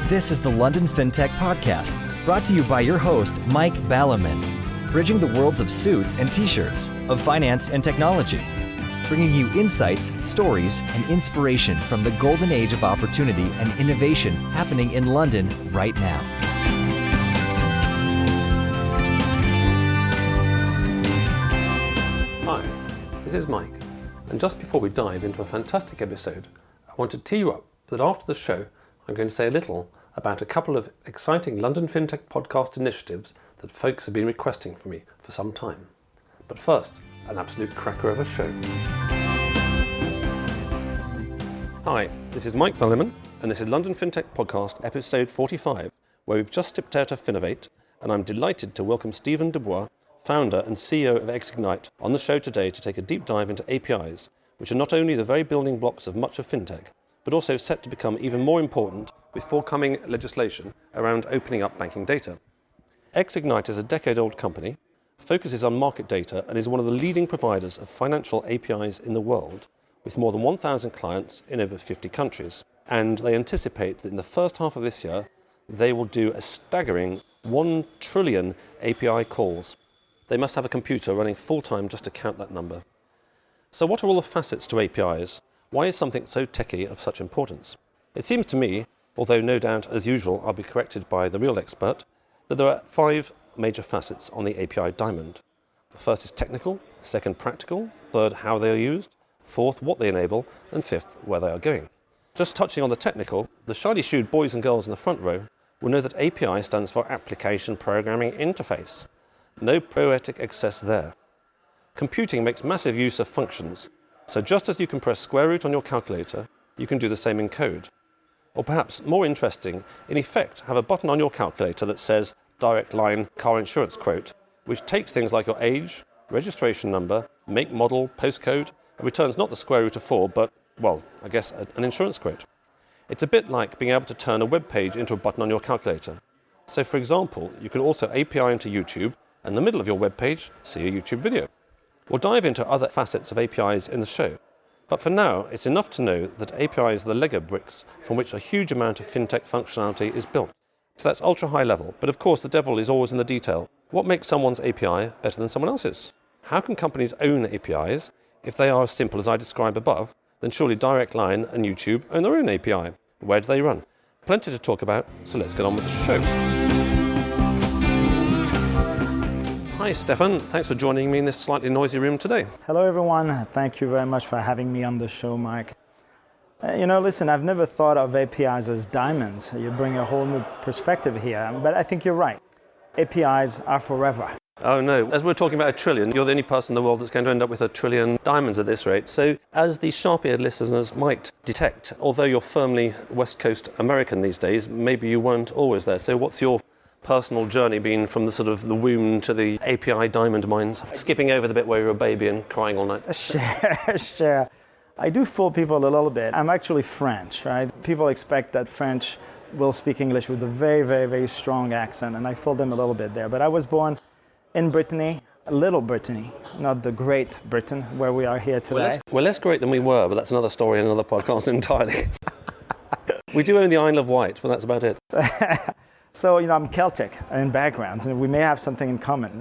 This is the London Fintech Podcast, brought to you by your host, Mike Ballerman, bridging the worlds of suits and t-shirts, of finance and technology, bringing you insights, stories, and inspiration from the golden age of opportunity and innovation happening in London right now. Hi, this is Mike, and just before we dive into a fantastic episode, I want to tee you up that after the show, I'm going to say a little about a couple of exciting London Fintech Podcast initiatives that folks have been requesting from me for some time. But first, an absolute cracker of a show. Hi, this is Mike Ballerman, and this is London Fintech Podcast episode 45, where we've just stepped out of Finovate, and I'm delighted to welcome Stephane Dubois, founder and CEO of Xignite, on the show today to take a deep dive into APIs, which are not only the very building blocks of much of fintech, but also set to become even more important with forthcoming legislation around opening up banking data. Xignite is a decade-old company, focuses on market data, and is one of the leading providers of financial APIs in the world, with more than 1,000 clients in over 50 countries. And they anticipate that in the first half of this year, they will do a staggering 1 trillion API calls. They must have a computer running full-time just to count that number. So what are all the facets to APIs? Why is something so techie of such importance? It seems to me, although no doubt, as usual, I'll be corrected by the real expert, that there are 5 major facets on the API diamond. The first is technical, second practical, third how they are used, fourth what they enable, and fifth where they are going. Just touching on the technical, the shiny-shoed boys and girls in the front row will know that API stands for Application Programming Interface. No poetic excess there. Computing makes massive use of functions, so just as you can press square root on your calculator, you can do the same in code. Or perhaps more interesting, in effect, have a button on your calculator that says direct line car insurance quote, which takes things like your age, registration number, make, model, postcode, and returns not the square root of 4, but, well, I guess an insurance quote. It's a bit like being able to turn a web page into a button on your calculator. So for example, you can also API into YouTube, and in the middle of your web page, see a YouTube video. We'll dive into other facets of APIs in the show, but for now, it's enough to know that APIs are the Lego bricks from which a huge amount of fintech functionality is built. So that's ultra high level, but of course the devil is always in the detail. What makes someone's API better than someone else's? How can companies own APIs? If they are as simple as I described above, then surely Direct Line and YouTube own their own API. Where do they run? Plenty to talk about, so let's get on with the show. Hi Stephane, thanks for joining me in this slightly noisy room today. Hello everyone, thank you very much for having me on the show, Mike. Listen, I've never thought of APIs as diamonds. You bring a whole new perspective here, but I think you're right. APIs are forever. Oh no, as we're talking about 1 trillion, you're the only person in the world that's going to end up with 1 trillion diamonds at this rate. So as the sharp-eared listeners might detect, although you're firmly West Coast American these days, maybe you weren't always there. So what's your personal journey been from the sort of the womb to the API diamond mines, skipping over the bit where you're a baby and crying all night? Sure. I do fool people a little bit. I'm actually French, right? People expect that French will speak English with a very, very, very strong accent, and I fool them a little bit there. But I was born in Brittany, Little Brittany, not the Great Britain, where we are here today. We're less great than we were, but that's another story and another podcast entirely. We do own the Isle of Wight, but that's about it. So, I'm Celtic in background, and we may have something in common,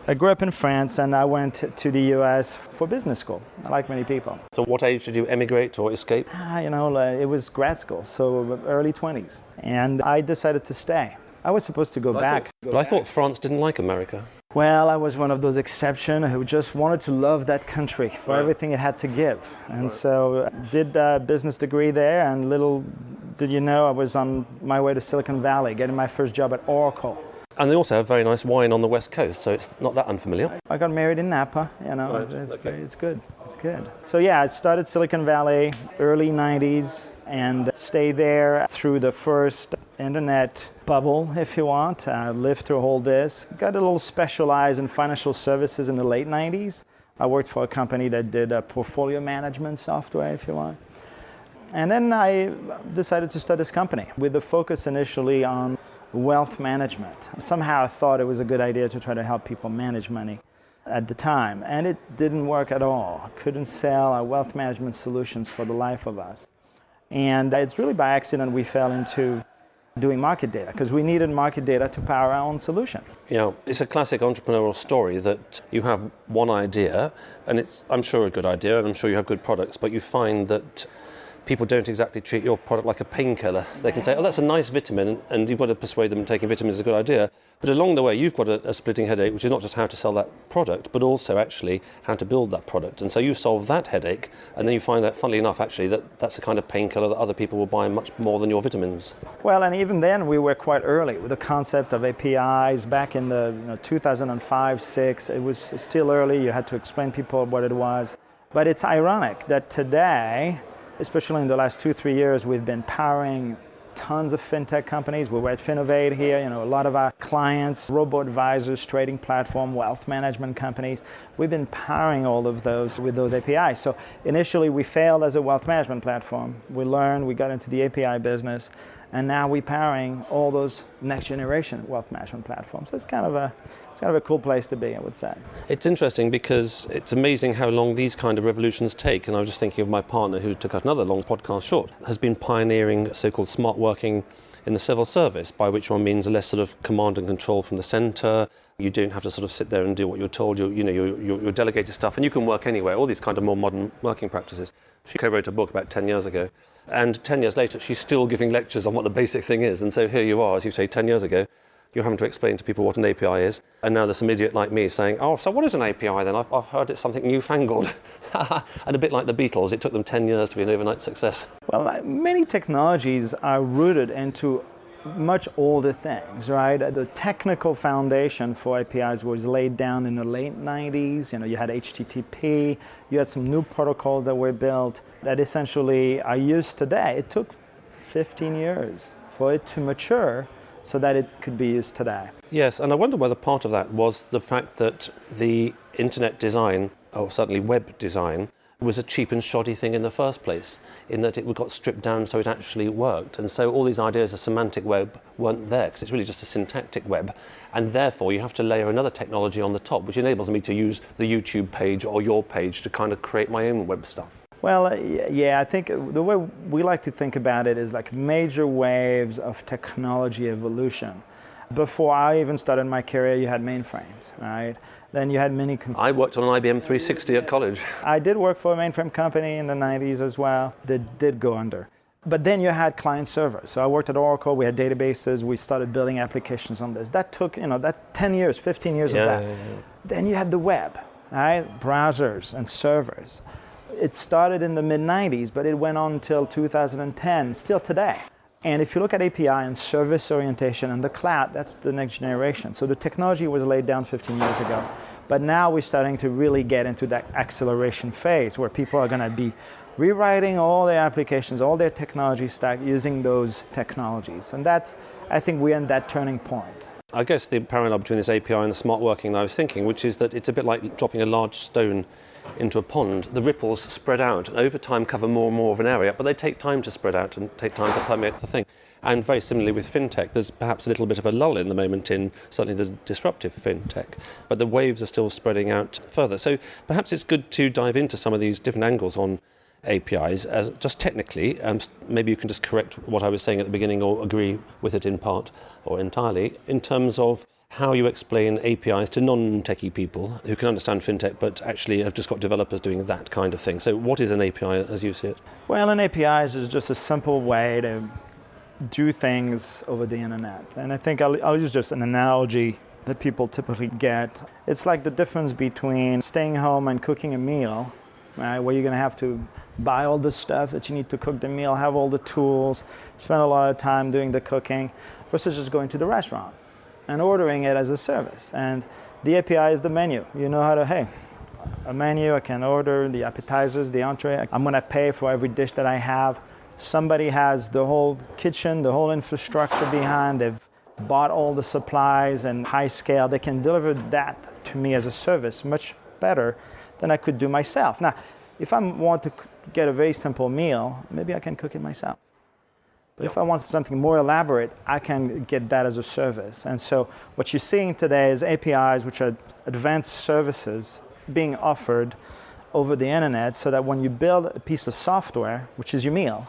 I grew up in France, and I went to the US for business school, like many people. So what age did you emigrate or escape? It was grad school, so early 20s. And I decided to stay. I was supposed to go back. I thought France didn't like America. Well, I was one of those exceptions who just wanted to love that country for everything it had to give. And so did a business degree there, and little did you know, I was on my way to Silicon Valley, getting my first job at Oracle. And they also have very nice wine on the West Coast, so it's not that unfamiliar. I got married in Napa, Right, it's good. So yeah, I started Silicon Valley, early 90s, and stayed there through the first internet bubble, if you want. Lived through all this. Got a little specialized in financial services in the late 90s. I worked for a company that did portfolio management software, if you want. And then I decided to start this company with the focus initially on wealth management. Somehow I thought it was a good idea to try to help people manage money at the time, and it didn't work at all. Couldn't sell our wealth management solutions for the life of us. And it's really by accident we fell into doing market data, because we needed market data to power our own solution. Yeah, it's a classic entrepreneurial story that you have one idea, and it's, I'm sure, a good idea, and I'm sure you have good products, but you find that people don't exactly treat your product like a painkiller. They can say, oh, that's a nice vitamin, and you've got to persuade them taking vitamins is a good idea. But along the way, you've got a splitting headache, which is not just how to sell that product, but also actually how to build that product. And so you solve that headache, and then you find out, funnily enough, actually, that that's a kind of painkiller that other people will buy much more than your vitamins. Well, and even then, we were quite early with the concept of APIs. Back in the 2005, 6, it was still early. You had to explain to people what it was. But it's ironic that today, especially in the last 2-3 years, we've been powering tons of fintech companies. We were at Finovate here, a lot of our clients, robo-advisors, trading platform, wealth management companies. We've been powering all of those with those APIs. So initially we failed as a wealth management platform. We learned, we got into the API business, and now we're powering all those next generation wealth management platforms. So it's kind of a cool place to be, I would say. It's interesting because it's amazing how long these kind of revolutions take. And I was just thinking of my partner who took out another long podcast short, has been pioneering so-called smart working in the civil service, by which one means less sort of command and control from the centre. You don't have to sort of sit there and do what you're told. You're delegated stuff, and you can work anywhere. All these kind of more modern working practices. She co-wrote a book about 10 years ago, and 10 years later, she's still giving lectures on what the basic thing is. And so here you are, as you say, 10 years ago, you're having to explain to people what an API is. And now there's some idiot like me saying, oh, so what is an API then? I've heard it's something newfangled. And a bit like the Beatles, it took them 10 years to be an overnight success. Well, many technologies are rooted into much older things, right? The technical foundation for APIs was laid down in the late 90s. You had HTTP, you had some new protocols that were built that essentially are used today. It took 15 years for it to mature so that it could be used today. Yes, and I wonder whether part of that was the fact that the internet design, or certainly web design, was a cheap and shoddy thing in the first place, in that it got stripped down so it actually worked. And so all these ideas of semantic web weren't there, because it's really just a syntactic web. And therefore you have to layer another technology on the top, which enables me to use the YouTube page or your page to kind of create my own web stuff. Well, yeah, I think the way we like to think about it is like major waves of technology evolution. Before I even started my career, you had mainframes, right? Then you had mini computers. I worked on an IBM 360 at college. I did work for a mainframe company in the 90s as well that did go under. But then you had client servers. So I worked at Oracle, we had databases, we started building applications on this. That took, that 10 years, 15 years of that. Yeah. Then you had the web, right? Browsers and servers. It started in the mid-90s, but it went on until 2010, still today. And if you look at API and service orientation and the cloud, that's the next generation. So the technology was laid down 15 years ago. But now we're starting to really get into that acceleration phase where people are going to be rewriting all their applications, all their technology stack using those technologies. And I think we're in that turning point. I guess the parallel between this API and the smart working that I was thinking, which is that it's a bit like dropping a large stone into a pond. The ripples spread out and over time cover more and more of an area, but they take time to spread out and take time to permeate the thing. And very similarly with fintech, there's perhaps a little bit of a lull in the moment in certainly the disruptive fintech, but the waves are still spreading out further. So perhaps it's good to dive into some of these different angles on APIs, as just technically, maybe you can just correct what I was saying at the beginning or agree with it in part or entirely, in terms of how you explain APIs to non-techie people who can understand fintech but actually have just got developers doing that kind of thing. So what is an API as you see it? Well, an API is just a simple way to do things over the internet. And I think I'll use just an analogy that people typically get. It's like the difference between staying home and cooking a meal, right, where you're going to have to buy all the stuff that you need to cook the meal, have all the tools, spend a lot of time doing the cooking, versus just going to the restaurant and ordering it as a service. And the API is the menu. You know how to, a menu, I can order the appetizers, the entree. I'm going to pay for every dish that I have. Somebody has the whole kitchen, the whole infrastructure behind. They've bought all the supplies and high scale. They can deliver that to me as a service much better than I could do myself. Now, if I want to get a very simple meal, maybe I can cook it myself. But if I want something more elaborate, I can get that as a service. And so what you're seeing today is APIs, which are advanced services being offered over the internet, so that when you build a piece of software, which is your meal,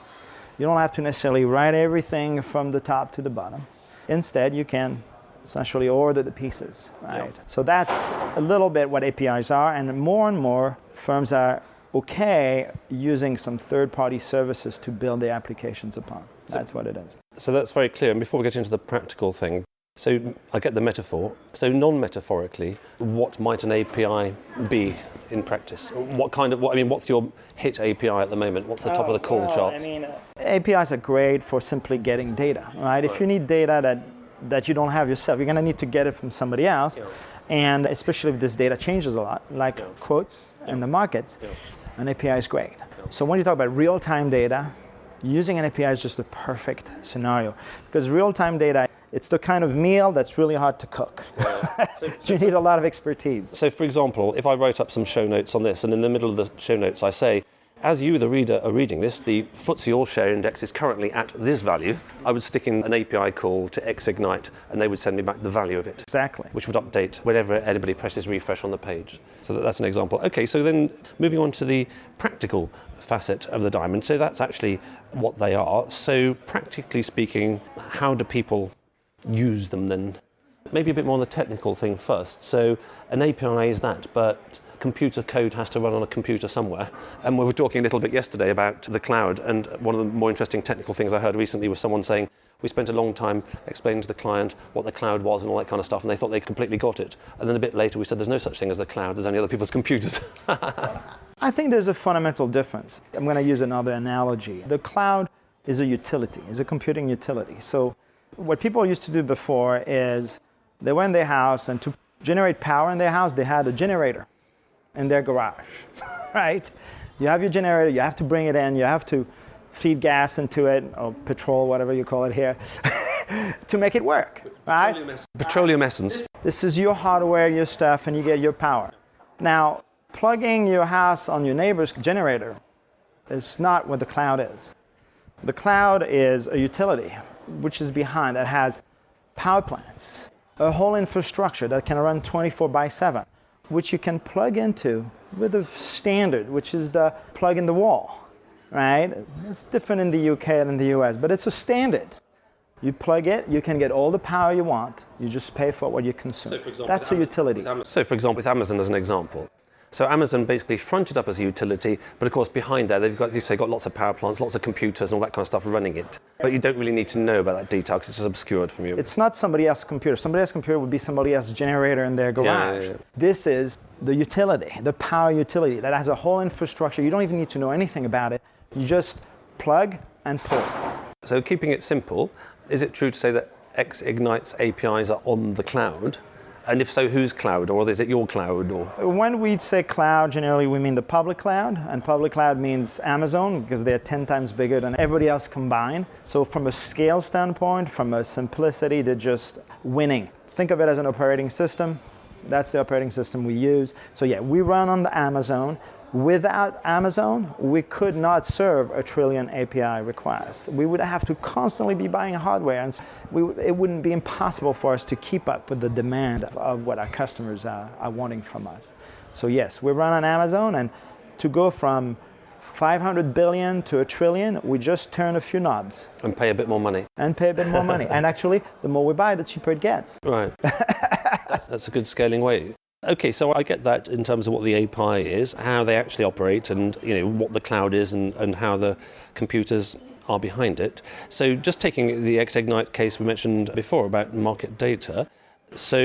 You don't have to necessarily write everything from the top to the bottom. Instead, you can essentially order the pieces, right? Yeah. So that's a little bit what APIs are, and more firms are okay using some third-party services to build their applications upon. That's what it is. So that's very clear. And before we get into the practical thing, so I get the metaphor. So non-metaphorically, what might an API be in practice? What's your hit API at the moment? What's the top of the call charts? APIs are great for simply getting data, right? If you need data that you don't have yourself, you're going to need to get it from somebody else. Yeah. And especially if this data changes a lot, like quotes in the markets, an API is great. So when you talk about real-time data, using an API is just the perfect scenario. Because real-time data, it's the kind of meal that's really hard to cook. You need a lot of expertise. So for example, if I write up some show notes on this, and in the middle of the show notes I say, as you, the reader, are reading this, the FTSE All-Share Index is currently at this value. I would stick in an API call to Xignite, and they would send me back the value of it. Exactly. Which would update whenever anybody presses refresh on the page. So that's an example. Okay, so then moving on to the practical facet of the diamond. So that's actually what they are. So practically speaking, how do people use them then? Maybe a bit more on the technical thing first. So an API is that, but computer code has to run on a computer somewhere. And we were talking a little bit yesterday about the cloud, and one of the more interesting technical things I heard recently was someone saying, we spent a long time explaining to the client what the cloud was and all that kind of stuff, and they thought they completely got it. And then a bit later we said there's no such thing as the cloud, there's only other people's computers. I think there's a fundamental difference. I'm going to use another analogy. The cloud is a utility, is a computing utility. So what people used to do before is they went in their house, and to generate power in their house, they had a generator in their garage, right? You have your generator, you have to bring it in, you have to feed gas into it, or petrol, whatever you call it here, to make it work, right? Petroleum essence. This is your hardware, your stuff, and you get your power. Now, plugging your house on your neighbor's generator is not what the cloud is. The cloud is a utility, which is behind, that has power plants, a whole infrastructure that can run 24/7, which you can plug into with a standard, which is the plug in the wall, right? It's different in the UK than in the US, but it's a standard. You plug it, you can get all the power you want, you just pay for what you consume. So for example, that's a utility. So for example, with Amazon as an example. So Amazon basically fronted up as a utility, but of course behind there they've got, you say, got lots of power plants, lots of computers and all that kind of stuff running it. But you don't really need to know about that detail because it's just obscured from you. It's not somebody else's computer. Somebody else's computer would be somebody else's generator in their garage. Yeah. This is the utility, the power utility that has a whole infrastructure. You don't even need to know anything about it. You just plug and pull. So keeping it simple, is it true to say that Xignite's APIs are on the cloud? And if so, whose cloud? Or is it your cloud? Or when we say cloud, generally we mean the public cloud. And public cloud means Amazon, because they're 10 times bigger than everybody else combined. So from a scale standpoint, from a simplicity, they're just winning. Think of it as an operating system. That's the operating system we use. So yeah, we run on the Amazon. Without Amazon, we could not serve 1 trillion API requests. We would have to constantly be buying hardware, and it wouldn't be impossible for us to keep up with the demand of what our customers are wanting from us. So yes, we run on Amazon, and to go from 500 billion to 1 trillion, we just turn a few knobs. And pay a bit more money. And actually, the more we buy, the cheaper it gets. Right. That's a good scaling way. Okay, so I get that in terms of what the API is, how they actually operate, and what the cloud is, and how the computers are behind it. So just taking the Xignite case we mentioned before about market data, so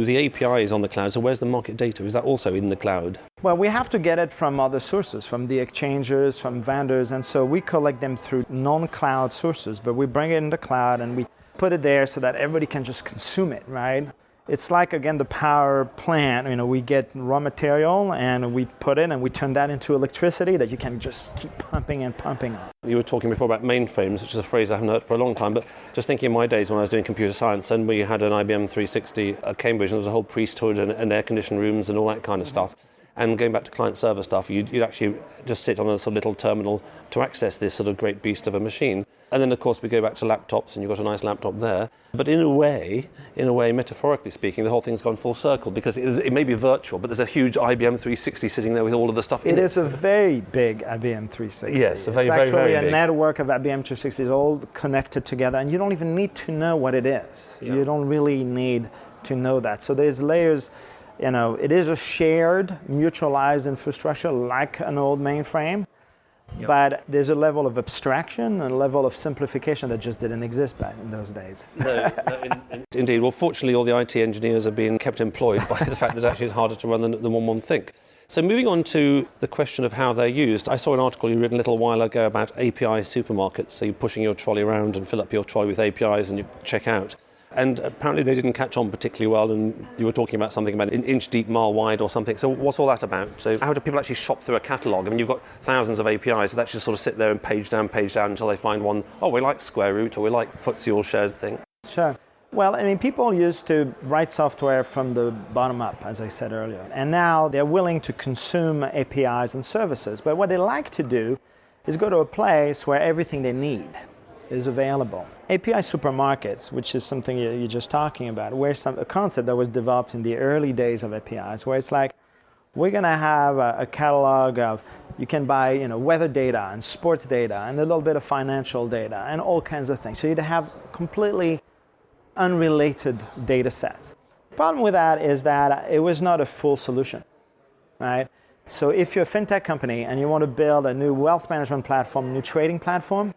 the API is on the cloud, so where's the market data? Is that also in the cloud? Well, we have to get it from other sources, from the exchangers, from vendors, and so we collect them through non-cloud sources, but we bring it in the cloud and we put it there so that everybody can just consume it, right? It's like, again, the power plant. We get raw material and we put it and we turn that into electricity that you can just keep pumping and pumping. You were talking before about mainframes, which is a phrase I haven't heard for a long time, but just thinking in my days when I was doing computer science, and we had an IBM 360 at Cambridge, and there was a whole priesthood and air-conditioned rooms and all that kind of stuff. And going back to client server stuff, you'd actually just sit on a sort of little terminal to access this sort of great beast of a machine. And then, of course, we go back to laptops, and you've got a nice laptop there. But in a way, metaphorically speaking, the whole thing's gone full circle, because it may be virtual, but there's a huge IBM 360 sitting there with all of the stuff in it. It is a very big IBM 360. Yes, it's actually a network of IBM 360s all connected together, and you don't even need to know what it is. Yeah. You don't really need to know that. So there's layers. It is a shared, mutualized infrastructure like an old mainframe, but there's a level of abstraction and a level of simplification that just didn't exist back in those days. No, indeed. Well, fortunately, all the IT engineers are being kept employed by the fact that actually it's harder to run than one think. So moving on to the question of how they're used, I saw an article you wrote a little while ago about API supermarkets. So you're pushing your trolley around and fill up your trolley with APIs and you check out. And apparently they didn't catch on particularly well, and you were talking about something about an inch deep, mile wide or something. So what's all that about? So how do people actually shop through a catalogue? I mean, you've got thousands of APIs, so they actually sort of sit there and page down until they find one, we like Square Root, or we like FTSE All Shared thing. Sure. Well, people used to write software from the bottom up, as I said earlier. And now they're willing to consume APIs and services. But what they like to do is go to a place where everything they need is available. API supermarkets, which is something you're just talking about, a concept that was developed in the early days of APIs, where it's like, we're going to have a catalog of, you can buy weather data and sports data and a little bit of financial data and all kinds of things. So you'd have completely unrelated data sets. The problem with that is that it was not a full solution, right? So if you're a fintech company and you want to build a new wealth management platform, new trading platform,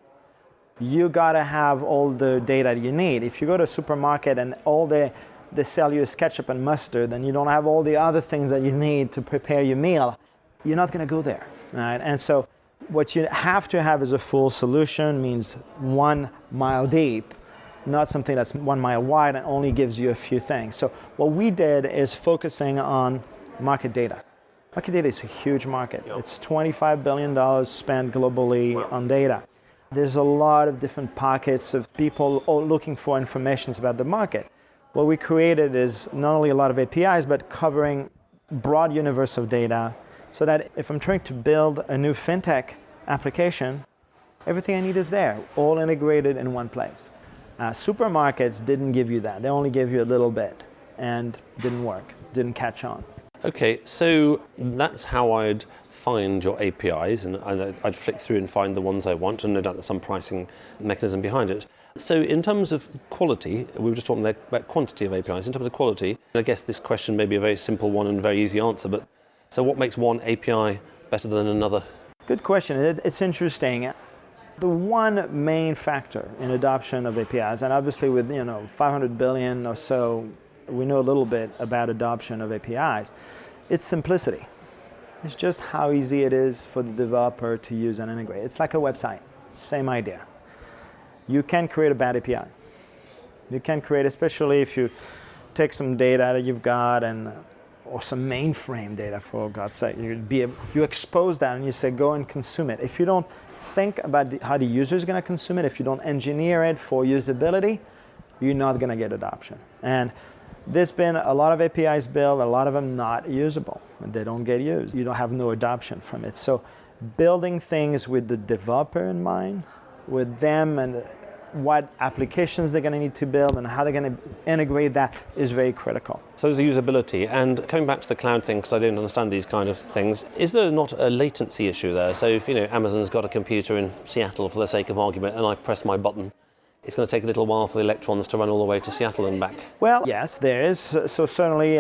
you got to have all the data you need. If you go to a supermarket and all they sell you is ketchup and mustard, and you don't have all the other things that you need to prepare your meal, you're not going to go there, right? And so what you have to have is a full solution, means 1 mile deep, not something that's 1 mile wide and only gives you a few things. So what we did is focusing on market data. Market data is a huge market. Yep. It's $25 billion spent globally on data. There's a lot of different pockets of people all looking for information about the market. What we created is not only a lot of APIs, but covering broad universe of data, so that if I'm trying to build a new fintech application, everything I need is there, all integrated in one place. Supermarkets didn't give you that. They only gave you a little bit, and didn't work, didn't catch on. Okay, so that's how I'd find your APIs, and I'd flick through and find the ones I want, and no doubt there's some pricing mechanism behind it. So in terms of quality, we were just talking about quantity of APIs. In terms of quality, I guess this question may be a very simple one and a very easy answer, but so what makes one API better than another? Good question. It's interesting. The one main factor in adoption of APIs, and obviously with 500 billion or so, we know a little bit about adoption of APIs, it's simplicity. It's just how easy it is for the developer to use and integrate. It's like a website, same idea. You can create a bad API. You can create, especially if you take some data that you've got or some mainframe data, for God's sake. You expose that and you say, go and consume it. If you don't think about how the user is going to consume it, if you don't engineer it for usability, you're not going to get adoption. And there's been a lot of APIs built, a lot of them not usable. They don't get used. You don't have no adoption from it. So building things with the developer in mind, with them and what applications they're going to need to build and how they're going to integrate that is very critical. So there's the usability. And coming back to the cloud thing, because I didn't understand these kind of things, is there not a latency issue there? So if Amazon's got a computer in Seattle, for the sake of argument, and I press my button, it's going to take a little while for the electrons to run all the way to Seattle and back. Well, yes, there is. So certainly,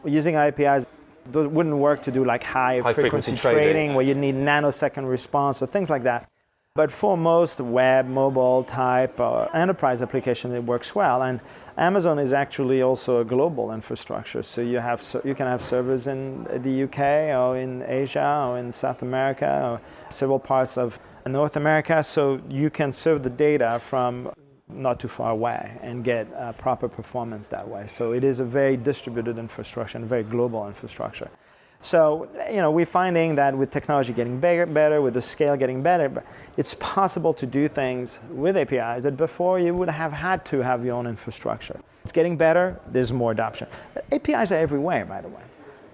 using APIs wouldn't work to do like high frequency trading where you need nanosecond response or things like that. But for most web, mobile type enterprise application, it works well. And Amazon is actually also a global infrastructure. So you can have servers in the UK or in Asia or in South America or several parts of North America. So you can serve the data from not too far away and get proper performance that way. So it is a very distributed infrastructure and a very global infrastructure. So, we're finding that with technology getting better, with the scale getting better, it's possible to do things with APIs that before you would have had to have your own infrastructure. It's getting better, there's more adoption. But APIs are everywhere, by the way.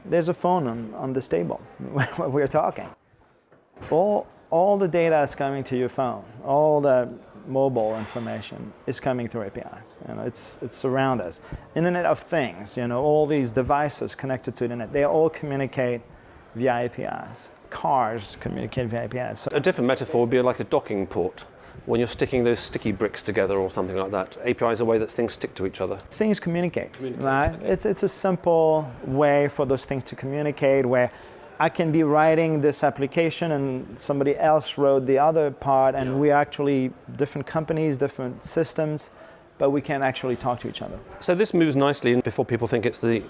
there's a phone on this table where we're talking. All the data that's coming to your phone, all the mobile information is coming through APIs. It's around us. Internet of Things, all these devices connected to the internet, they all communicate via APIs. Cars communicate via APIs. So a different metaphor would be like a docking port. When you're sticking those sticky bricks together or something like that, API is a way that things stick to each other. Things communicate. Right? It's a simple way for those things to communicate, where I can be writing this application and somebody else wrote the other part, and we're actually different companies, different systems, but we can actually talk to each other. So this moves nicely, and before people think it's the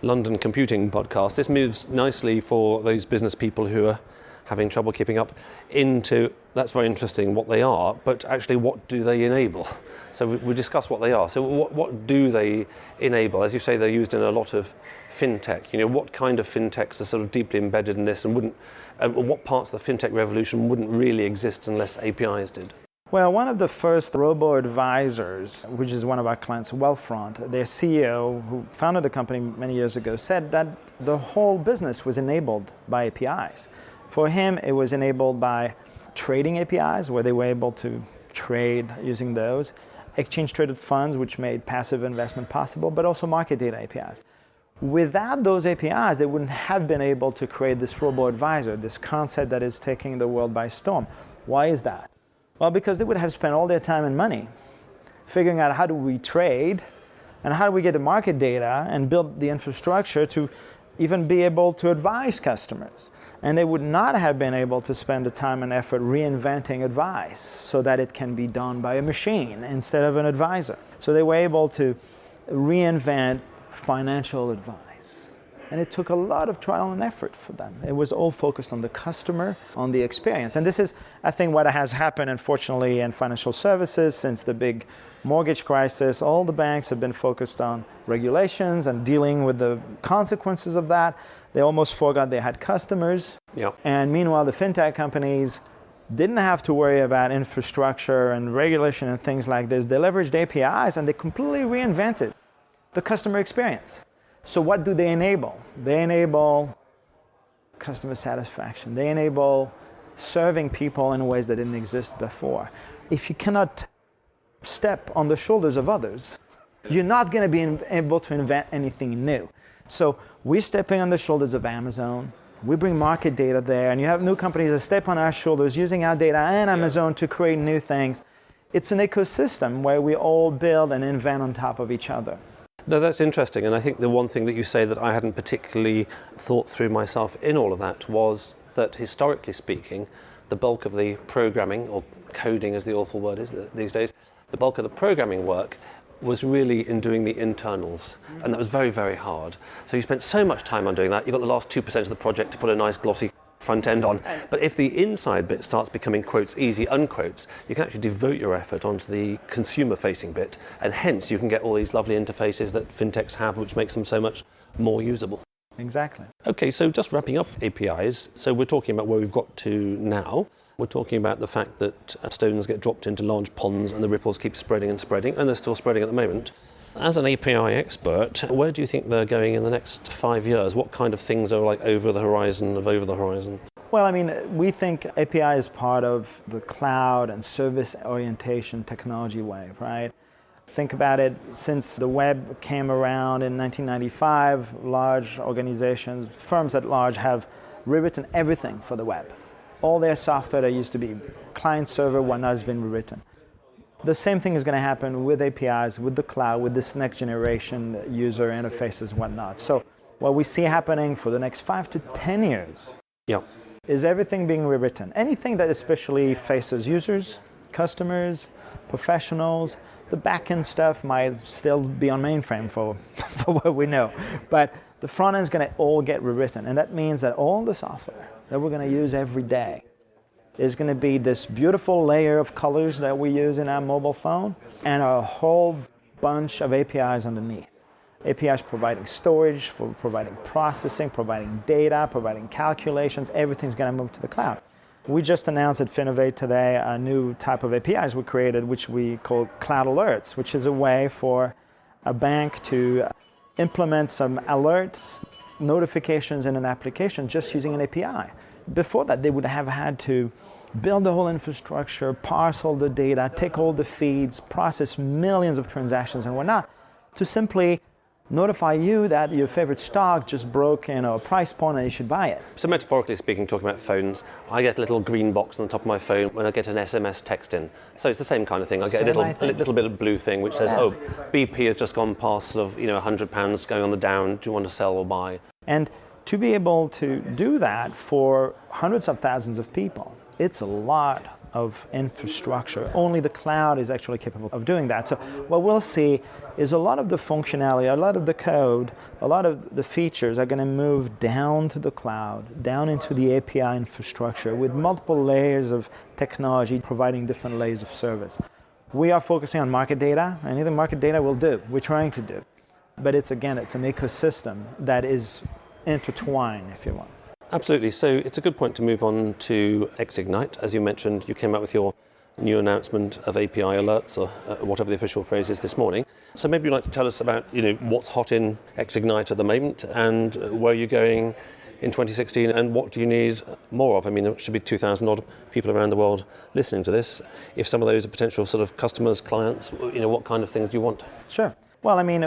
London Computing Podcast, this moves nicely for those business people who are having trouble keeping up into, that's very interesting, what they are, but actually what do they enable? So we discussed what they are. So what do they enable? As you say, they're used in a lot of fintech. What kind of fintechs are sort of deeply embedded in this, and what parts of the fintech revolution wouldn't really exist unless APIs did? Well, one of the first robo-advisors, which is one of our clients, Wealthfront, their CEO, who founded the company many years ago, said that the whole business was enabled by APIs. For him, it was enabled by trading APIs, where they were able to trade using those, exchange-traded funds, which made passive investment possible, but also market data APIs. Without those APIs, they wouldn't have been able to create this robo-advisor, this concept that is taking the world by storm. Why is that? Well, because they would have spent all their time and money figuring out how do we trade and how do we get the market data and build the infrastructure to even be able to advise customers. And they would not have been able to spend the time and effort reinventing advice so that it can be done by a machine instead of an advisor. So they were able to reinvent financial advice. And it took a lot of trial and effort for them. It was all focused on the customer, on the experience. And this is, I think, what has happened, unfortunately, in financial services since the big mortgage crisis. All the banks have been focused on regulations and dealing with the consequences of that. They almost forgot they had customers. Yeah. And meanwhile, the fintech companies didn't have to worry about infrastructure and regulation and things like this. They leveraged APIs and they completely reinvented the customer experience. So what do they enable? They enable customer satisfaction. They enable serving people in ways that didn't exist before. If you cannot step on the shoulders of others, you're not going to be able to invent anything new. So we're stepping on the shoulders of Amazon. We bring market data there, and you have new companies that step on our shoulders using our data and Amazon to create new things. It's an ecosystem where we all build and invent on top of each other. No, that's interesting. And I think the one thing that you say that I hadn't particularly thought through myself in all of that was that historically speaking, the bulk of the programming, or coding as the awful word is these days, the bulk of the programming work was really in doing the internals, and that was very, very hard. So you spent so much time on doing that, you got the last 2% of the project to put a nice glossy front end on. But if the inside bit starts becoming quotes easy, unquotes, you can actually devote your effort onto the consumer-facing bit, and hence you can get all these lovely interfaces that fintechs have, which makes them so much more usable. Exactly. Okay, so just wrapping up APIs, so we're talking about where we've got to now. We're talking about the fact that stones get dropped into large ponds and the ripples keep spreading and spreading, and they're still spreading at the moment. As an API expert, where do you think they're going in the next 5 years? What kind of things are like over the horizon of over the horizon? Well, I mean, we think API is part of the cloud and service orientation technology wave, right? Think about it, since the web came around in 1995, large organizations, firms at large have rewritten everything for the web. All their software that used to be client server, whatnot, has been rewritten. The same thing is going to happen with APIs, with the cloud, with this next generation user interfaces, whatnot. So what we see happening for the next 5 to 10 years is everything being rewritten. Anything that especially faces users, customers, professionals, the back-end stuff might still be on mainframe for what we know. But the front end is going to all get rewritten. And that means that all the software that we're going to use every day is going to be this beautiful layer of colors that we use in our mobile phone and a whole bunch of APIs underneath. APIs providing storage, for providing processing, providing data, providing calculations. Everything's going to move to the cloud. We just announced at Finovate today a new type of APIs we created, which we call Cloud Alerts, which is a way for a bank to implement some alerts notifications in an application just using an API. Before that, they would have had to build the whole infrastructure, parse all the data, take all the feeds, process millions of transactions and whatnot, to simply notify you that your favorite stock just broke a price point and you should buy it. So metaphorically speaking, talking about phones, I get a little green box on the top of my phone when I get an SMS text in. So it's the same kind of thing. I get a little bit of blue thing which says, oh, BP has just gone past sort of, £100 going on the down. Do you want to sell or buy? And to be able to do that for hundreds of thousands of people, it's a lot of infrastructure. Only the cloud is actually capable of doing that. So what we'll see is a lot of the functionality, a lot of the code, a lot of the features are going to move down to the cloud, down into the API infrastructure with multiple layers of technology providing different layers of service. We are focusing on market data. Anything market data will do. We're trying to do. But it's an ecosystem that is intertwined, if you want. Absolutely. So it's a good point to move on to Xignite. As you mentioned, you came out with your new announcement of API alerts, or whatever the official phrase is, this morning. So maybe you'd like to tell us about what's hot in Xignite at the moment and where you're going in 2016 and what do you need more of? I mean, there should be 2,000 odd people around the world listening to this. If some of those are potential sort of customers, clients, what kind of things do you want? Sure. Well, I mean,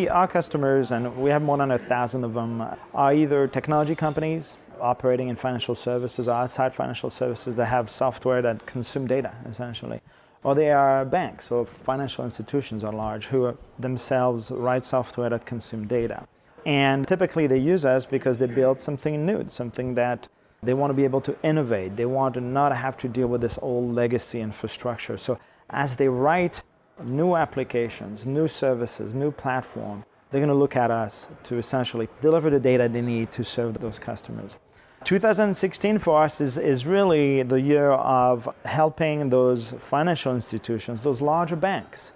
our customers, and we have more than 1,000 of them, are either technology companies operating in financial services or outside financial services that have software that consume data, essentially. Or they are banks or financial institutions at large who themselves write software that consume data. And typically they use us because they build something new, something that they want to be able to innovate. They want to not have to deal with this old legacy infrastructure. So as they write new applications, new services, new platform, they're going to look at us to essentially deliver the data they need to serve those customers. 2016 for us is really the year of helping those financial institutions, those larger banks,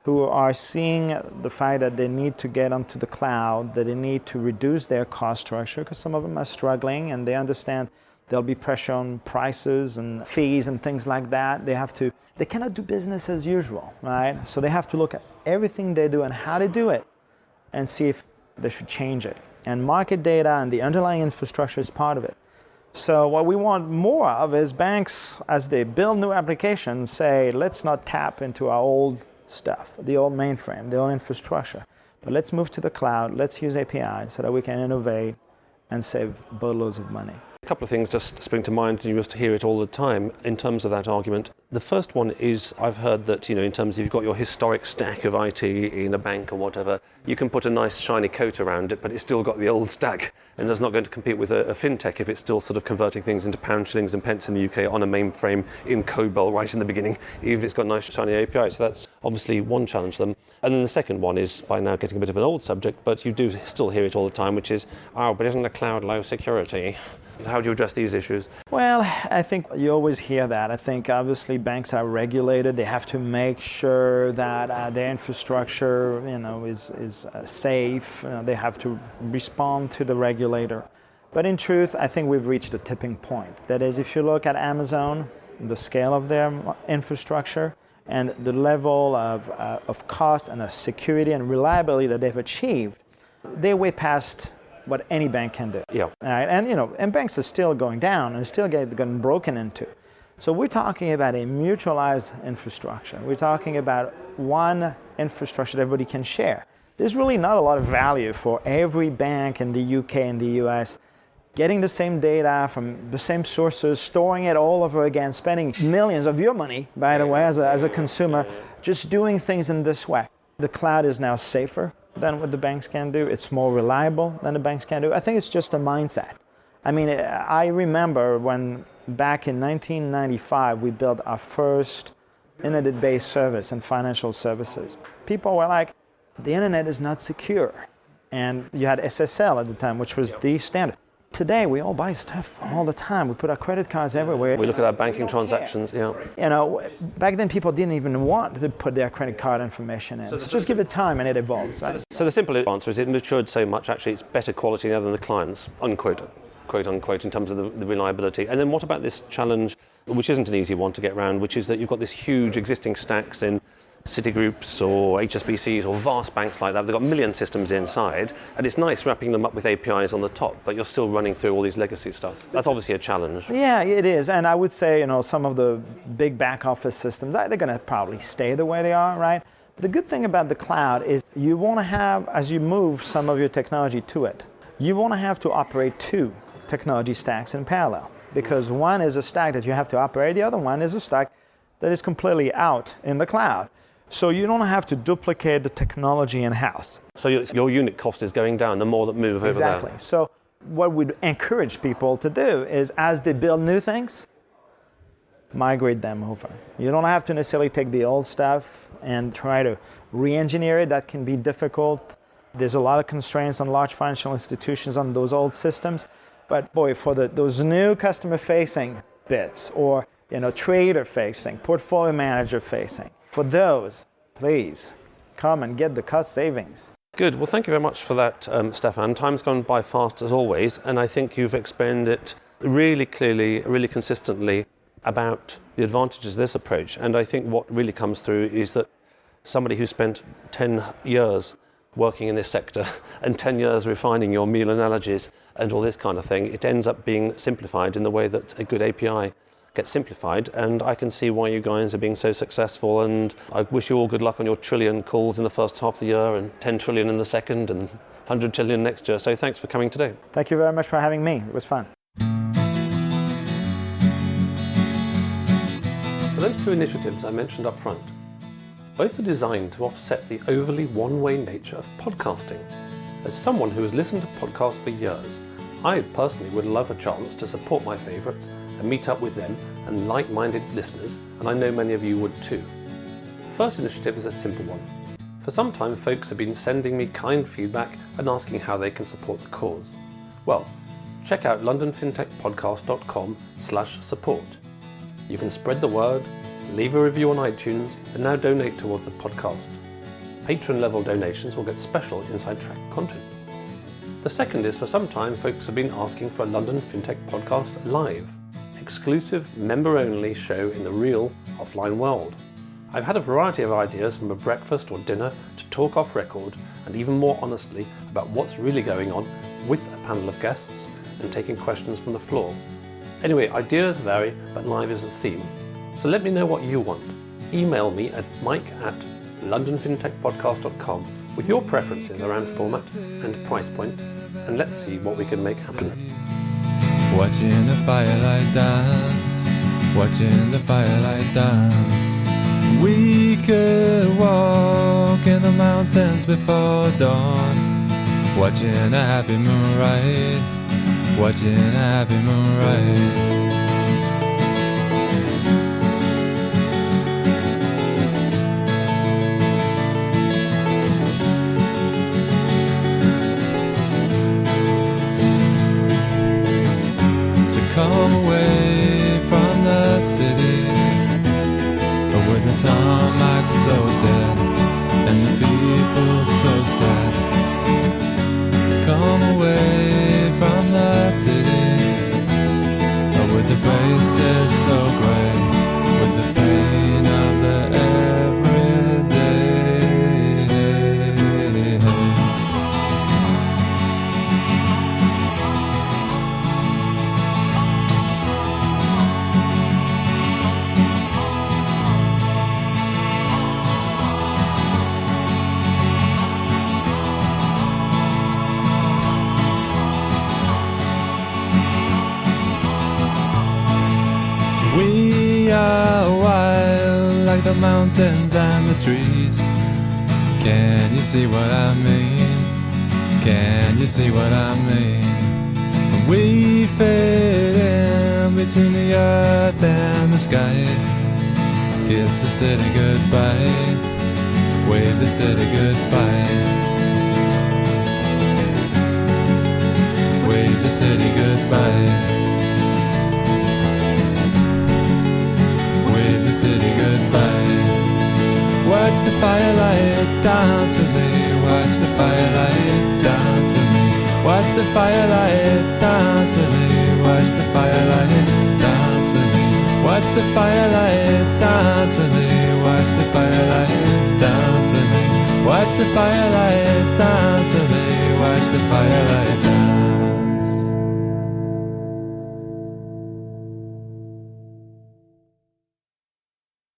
who are seeing the fact that they need to get onto the cloud, that they need to reduce their cost structure, because some of them are struggling and they understand there'll be pressure on prices and fees and things like that. They cannot do business as usual, right? So they have to look at everything they do and how they do it and see if they should change it. And market data and the underlying infrastructure is part of it. So what we want more of is banks, as they build new applications, say, let's not tap into our old stuff, the old mainframe, the old infrastructure, but let's move to the cloud, let's use APIs so that we can innovate and save boatloads of money. A couple of things just spring to mind, and you must hear it all the time in terms of that argument. The first one is, I've heard that, in terms of you've got your historic stack of IT in a bank or whatever, you can put a nice shiny coat around it, but it's still got the old stack, and it's not going to compete with a fintech if it's still sort of converting things into pounds, shillings and pence in the UK on a mainframe in COBOL right in the beginning, even if it's got nice shiny API. So that's obviously one challenge them. And then the second one is, by now getting a bit of an old subject, but you do still hear it all the time, which is, but isn't the cloud low security? How do you address these issues? Well, I think you always hear that. I think obviously banks are regulated. They have to make sure that their infrastructure, is safe. They have to respond to the regulator. But in truth, I think we've reached a tipping point. That is, if you look at Amazon, the scale of their infrastructure and the level of cost and of security and reliability that they've achieved, they're way past what any bank can do. Yeah. Right? And banks are still going down and still getting broken into. So we're talking about a mutualized infrastructure. We're talking about one infrastructure that everybody can share. There's really not a lot of value for every bank in the UK and the US getting the same data from the same sources, storing it all over again, spending millions of your money, by the way, as a consumer, just doing things in this way. The cloud is now safer than what the banks can do. It's more reliable than the banks can do. I think it's just a mindset. I mean, I remember when back in 1995, we built our first internet-based service in financial services. People were like, the internet is not secure. And you had SSL at the time, which was the standard. Today, we all buy stuff all the time. We put our credit cards everywhere. We look at our banking transactions, yeah. Back then people didn't even want to put their credit card information in. So just give it time and it evolves, right? So the simple answer is it matured so much, actually it's better quality now than the clients, unquote, quote unquote, in terms of the reliability. And then what about this challenge, which isn't an easy one to get around, which is that you've got this huge existing stacks in Citigroups or HSBCs or vast banks like that. They've got a million systems inside, and it's nice wrapping them up with APIs on the top, but you're still running through all these legacy stuff. That's obviously a challenge. Yeah, it is. And I would say, some of the big back office systems, they're going to probably stay the way they are, right? But the good thing about the cloud is you want to have, as you move some of your technology to it, you want to have to operate two technology stacks in parallel, because one is a stack that you have to operate, the other one is a stack that is completely out in the cloud. So you don't have to duplicate the technology in-house. So your unit cost is going down the more that move over there. Exactly. So what we'd encourage people to do is, as they build new things, migrate them over. You don't have to necessarily take the old stuff and try to re-engineer it. That can be difficult. There's a lot of constraints on large financial institutions on those old systems. But boy, for those new customer-facing bits, or trader-facing, portfolio manager-facing, for those, please come and get the cost savings. Good. Well, thank you very much for that, Stephane. Time's gone by fast as always, and I think you've explained it really clearly, really consistently about the advantages of this approach. And I think what really comes through is that somebody who spent 10 years working in this sector and 10 years refining your meal analogies and all this kind of thing, it ends up being simplified in the way that a good API gets simplified, and I can see why you guys are being so successful, and I wish you all good luck on your trillion calls in the first half of the year and 10 trillion in the second and 100 trillion next year. So thanks for coming today. Thank you very much for having me. It was fun. So those two initiatives I mentioned up front, both are designed to offset the overly one-way nature of podcasting. As someone who has listened to podcasts for years, I personally would love a chance to support my favourites and meet up with them and like-minded listeners, and I know many of you would too. The first initiative is a simple one. For some time, folks have been sending me kind feedback and asking how they can support the cause. Well, check out londonfintechpodcast.com/support. You can spread the word, leave a review on iTunes, and now donate towards the podcast. Patron-level donations will get special inside track content. The second is, for some time, folks have been asking for a London Fintech Podcast Live, exclusive member-only show in the real offline world. I've had a variety of ideas, from a breakfast or dinner to talk off record, and even more honestly about what's really going on, with a panel of guests and taking questions from the floor. Anyway, ideas vary, but live is the theme. So let me know what you want. Email me at mike@londonfintechpodcast.com with your preferences around format and price point, and let's see what we can make happen. Watching the firelight dance, watching the firelight dance. We could walk in the mountains before dawn, watching a happy moonrise, watching a happy moonrise. Come away from the city, with the tarmac so dead and the people so sad. Come away from the city, with the faces so grey, with the pain of the everyday. We are wild like the mountains and the trees. Can you see what I mean? Can you see what I mean? We fade in between the earth and the sky. Kiss the city goodbye, wave the city goodbye. Wave the city goodbye. The city goodbye. Watch the firelight dance with me. Watch the firelight dance with me. Watch the firelight dance with me. Watch the firelight dance with me. Watch the firelight dance with me. Watch the firelight Watch the firelight dance with me. Watch the firelight